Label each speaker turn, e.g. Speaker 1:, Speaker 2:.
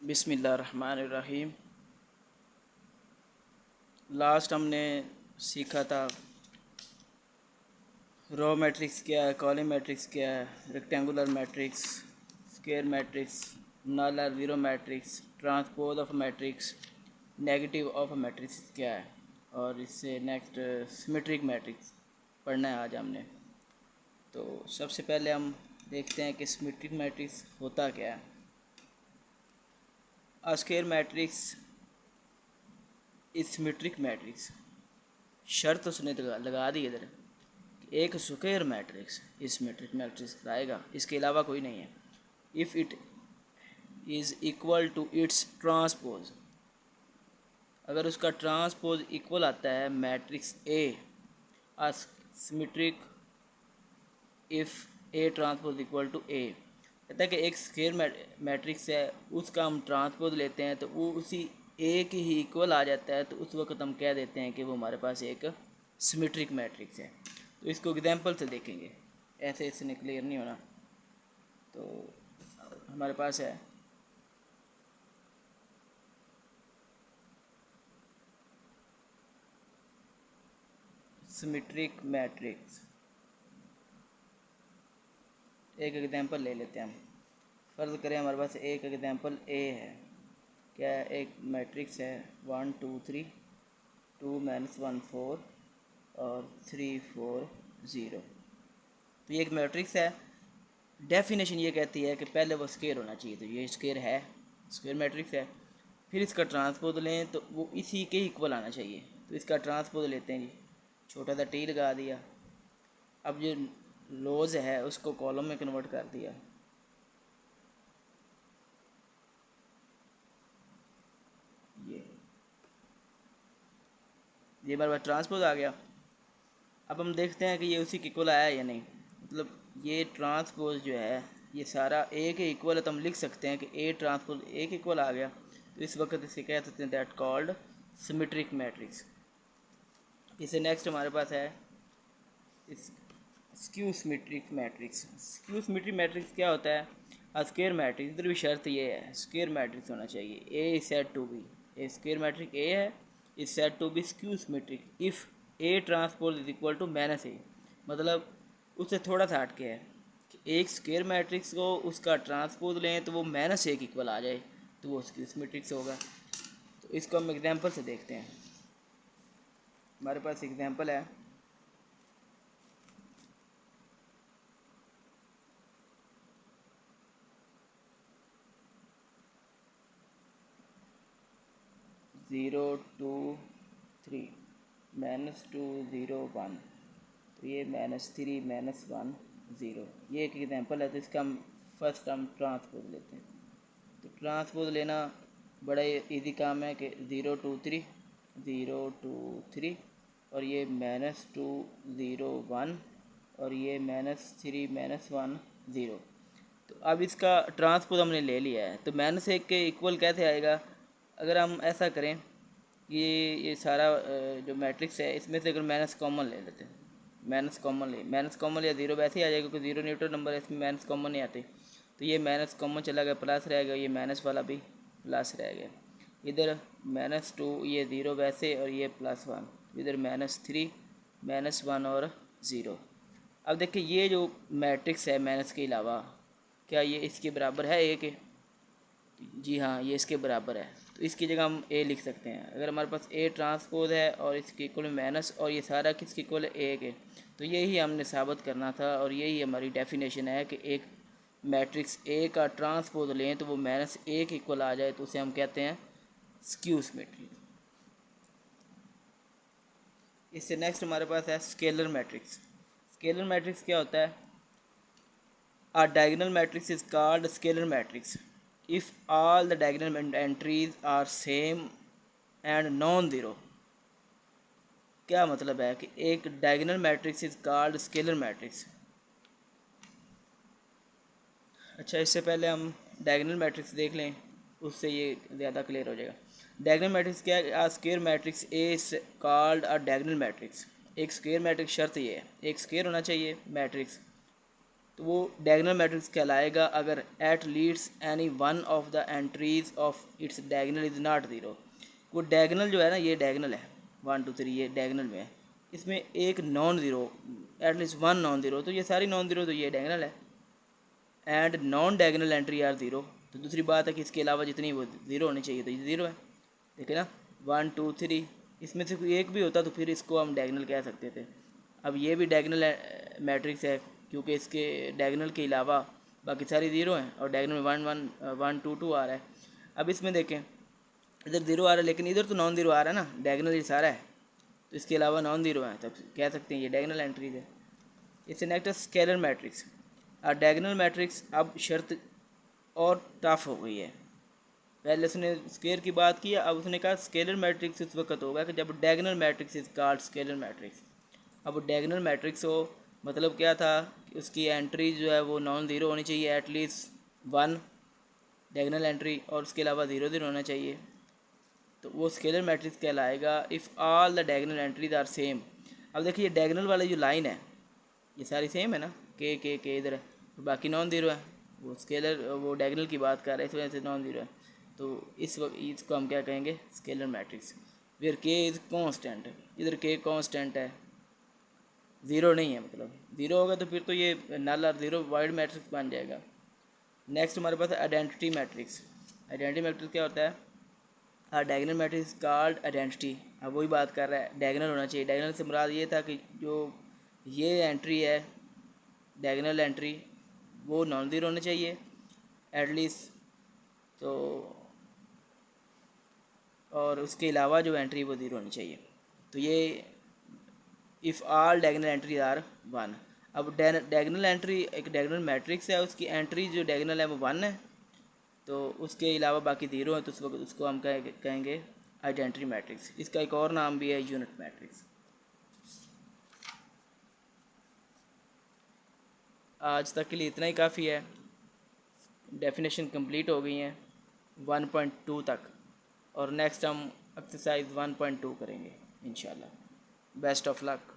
Speaker 1: बिस्मिल्लाहिर्रहमानिर्रहीम। लास्ट हमने सीखा था रो मैट्रिक्स क्या है, कॉलम मैट्रिक्स क्या है, रेक्टेंगुलर मैट्रिक्स, स्क्वायर मैट्रिक्स, नल और zero matrix, transpose of matrix, negative of matrix क्या है, और इससे नेक्स्ट सिमेट्रिक मैट्रिक्स पढ़ना है आज हमने। तो सबसे पहले हम देखते हैं कि सिमेट्रिक मैट्रिक्स होता क्या है। A square matrix is symmetric matrix. शर्त उसने लगा दी इधर, एक square matrix is symmetric matrix आएगा, इसके अलावा कोई नहीं है। If it is equal to its transpose, अगर उसका ट्रांसपोज इक्वल आता है matrix A, A symmetric if A transpose equal to A. कहता है कि एक स्क्वायर मैट्रिक्स है, उसका हम ट्रांसपोज लेते हैं तो वो उसी ए के ही इक्वल आ जाता है, तो उस वक्त हम कह देते हैं कि वो हमारे पास एक सिमेट्रिक मैट्रिक्स है। तो इसको एग्जांपल से देखेंगे, ऐसे इसने क्लियर नहीं होना। तो हमारे पास है सिमेट्रिक मैट्रिक्स। एक एग्जांपल ले लेते हैं हम। फ़र्ज़ करें हमारे पास एक एग्जांपल ए है। क्या है? एक मैट्रिक्स है 1 2 3, 2 -1 4 और 3 4 0। तो ये एक मैट्रिक्स है। डेफिनेशन ये कहती है कि पहले वो स्क्वायर होना चाहिए, तो ये स्क्वायर है, स्क्वायर मैट्रिक्स है। फिर इसका ट्रांसपोज लें तो वो इसी के इक्वल आना चाहिए, तो इसका ट्रांसपोज लेते हैं जी, छोटा सा टी लगा दिया। अब जो रोज़ है उसको कॉलम में कन्वर्ट कर दिया, ये बार बार ट्रांसपोज आ गया। अब हम देखते हैं कि ये उसी के इक्वल आया या नहीं। मतलब ये ट्रांसपोज जो है ये सारा ए के इक्वल है, तो हम लिख सकते हैं कि ए ट्रांसपोज ए के इक्वल आ गया। तो इस वक्त इसे कह सकते हैं दैट कॉल्ड सिमेट्रिक मैट्रिक्स। इसे नेक्स्ट हमारे पास है इस skew symmetric matrix. Skew symmetric matrix क्या होता है? स्क्वायर मैट्रिक्स, इधर भी शर्त ये है स्क्वायर मैट्रिक्स होना चाहिए। A is said to be, a square matric A है, is said to be skew symmetric if A transpose is equal to minus A. मतलब उससे थोड़ा सा हट के है कि एक स्क्वायर मैट्रिक्स को उसका ट्रांसपोज लें तो वो माइनस ए के इक्वल आ जाए, तो वो स्क्यू सिमेट्रिक्स होगा। तो इसको हम एग्जांपल से देखते हैं। हमारे पास एग्जांपल है 0 2 3 -2 0 1। तो ये -3 -1 0, ये एक एग्जांपल है। तो इसका हम फर्स्ट हम ट्रांसपोज लेते हैं। तो ट्रांसपोज लेना बड़ा इजी काम है कि 0 2 3 0 2 3 और ये -2 0 1 और ये -3 -1 0। तो अब इसका ट्रांसपोज हमने ले लिया है, तो -1 के इक्वल कैसे आएगा? अगर हम ऐसा करें कि ये सारा जो मैट्रिक्स है इसमें से अगर माइनस कॉमन ले लेते हैं, माइनस कॉमन लिया, ज़ीरो वैसे ही आ जाएगा क्योंकि ज़ीरो न्यूट्रल नंबर है, इसमें माइनस कॉमन नहीं आते। तो ये माइनस कॉमन चला गया, प्लस रह गया, ये माइनस वाला भी प्लस रह गया। इधर -2, ये ज़ीरो वैसे, और ये +1, इधर -3 -1 और 0। अब देखिए ये जो मैट्रिक्स है माइनस के अलावा, क्या ये इसके बराबर है ए के? जी हाँ, ये इसके बराबर है। तो इसकी जगह हम ए लिख सकते हैं। अगर हमारे पास ए ट्रांसपोज है और इसके इक्वल में माइनस, और ये सारा किसके इक्वल है? ए के। तो यही हमने साबित करना था, और यही हमारी डेफिनेशन है कि एक मैट्रिक्स ए का ट्रांसपोज लें तो वो माइनस ए के इक्वल आ जाए, तो उसे हम कहते हैं स्क्यू सिमेट्रिक। इससे नेक्स्ट हमारे पास है स्केलर मैट्रिक्स। स्केलर मैट्रिक्स क्या होता है? A diagonal matrix is called scalar matrix if all the diagonal entries are same and non-zero। क्या मतलब है कि एक diagonal matrix is called scalar matrix. अच्छा, इससे पहले हम डायगोनल मैट्रिक्स देख लें, उससे ये ज़्यादा क्लियर हो जाएगा। डायगोनल मैट्रिक्स क्या है? A square matrix A is called a diagonal matrix. एक स्क्वायर मैट्रिक्स शर्त ये है, एक स्क्वायर होना चाहिए मैट्रिक्स, तो वो डायगोनल मैट्रिक्स कहलाएगा अगर एट लीड्स any one of the entries of its diagonal is not zero. वो डायगोनल जो है ना, ये डायगोनल है 1 2 3, ये डायगोनल में है, इसमें एक non zero, at least one non zero, तो ये सारी नॉन ज़ीरो, तो ये डायगोनल है। And non diagonal entry are zero, तो दूसरी बात है कि इसके अलावा जितनी वो ज़ीरो होनी चाहिए तो ये ज़ीरो है। देखिए ना 1 2 3, इसमें से कोई एक भी होता तो फिर इसको हम डायगोनल कह सकते थे। अब ये भी डायगोनल मैट्रिक्स है क्योंकि इसके डायगोनल के अलावा बाकी सारी ज़ीरो हैं और डायगोनल में 1 1 1 2 2 आ रहा है। अब इसमें देखें इधर ज़ीरो आ रहा है लेकिन इधर तो नॉन ज़ीरो आ रहा है ना, डायगोनल ये सारा है, तो इसके अलावा नॉन ज़ीरो है, तब कह सकते हैं ये डायगोनल एंट्रीज है। इससे नेक्स्ट है स्केलर मैट्रिक्स। डायगोनल मैट्रिक्स अब शर्त और टफ हो गई है। पहले उसने स्केयर की बात की, अब उसने कहा स्केलर मैट्रिक्स उस वक्त होगा कि जब diagonal matrix is called scalar matrix. अब डायगोनल मैट्रिक्स हो मतलब क्या था कि उसकी एंट्री जो है वो नॉन ज़ीरो होनी चाहिए, एटलीस्ट वन डायगोनल एंट्री, और उसके अलावा ज़ीरो ज़ीरो होना चाहिए, तो वो स्केलर मैट्रिक्स कहलाएगा if all the diagonal entries are same. अब देखिए डायगोनल वाली जो लाइन है ये सारी सेम है ना, के इधर है, तो बाकी नॉन ज़ीरो है, वो स्केलर वो डायगोनल की बात कर रहे हैं इस वजह से नॉन ज़ीरो है, तो इस वक्त इसको हम क्या कहेंगे स्केलर मैट्रिक्स। वेयर के इज़ कॉन्स्टेंट, इधर के कॉन्स्टेंट है, ज़ीरो नहीं है, मतलब ज़ीरो होगा तो फिर तो ये नल और ज़ीरो वाइड मैट्रिक्स बन जाएगा। नेक्स्ट हमारे पास है आइडेंटिटी मैट्रिक्स। आइडेंटिटी मैट्रिक्स क्या होता है? Diagonal matrix called identity. अब वही बात कर रहा है, डायगोनल होना चाहिए। डायगोनल से मुराद ये था कि जो ये एंट्री है डायगोनल एंट्री वो नॉन ज़ीरो होना चाहिए एटलीस्ट, तो और उसके अलावा जो एंट्री वो ज़ीरो होनी चाहिए, तो ये if all diagonal entry are one. अब डायगोनल एंट्री एक डायगोनल मैट्रिक्स है, उसकी एंट्री जो डायगोनल है वो वन है, तो उसके अलावा बाकी ज़ीरो है, तो उस वक्त उसको हम कहेंगे आइडेंटिटी मैट्रिक्स। इसका एक और नाम भी है यूनिट मैट्रिक्स। आज तक के लिए इतना ही काफ़ी है, डेफिनेशन कंप्लीट हो गई हैं 1.2 तक, और नेक्स्ट हम एक्सरसाइज 1.2 करेंगे इंशाल्लाह। Best of luck.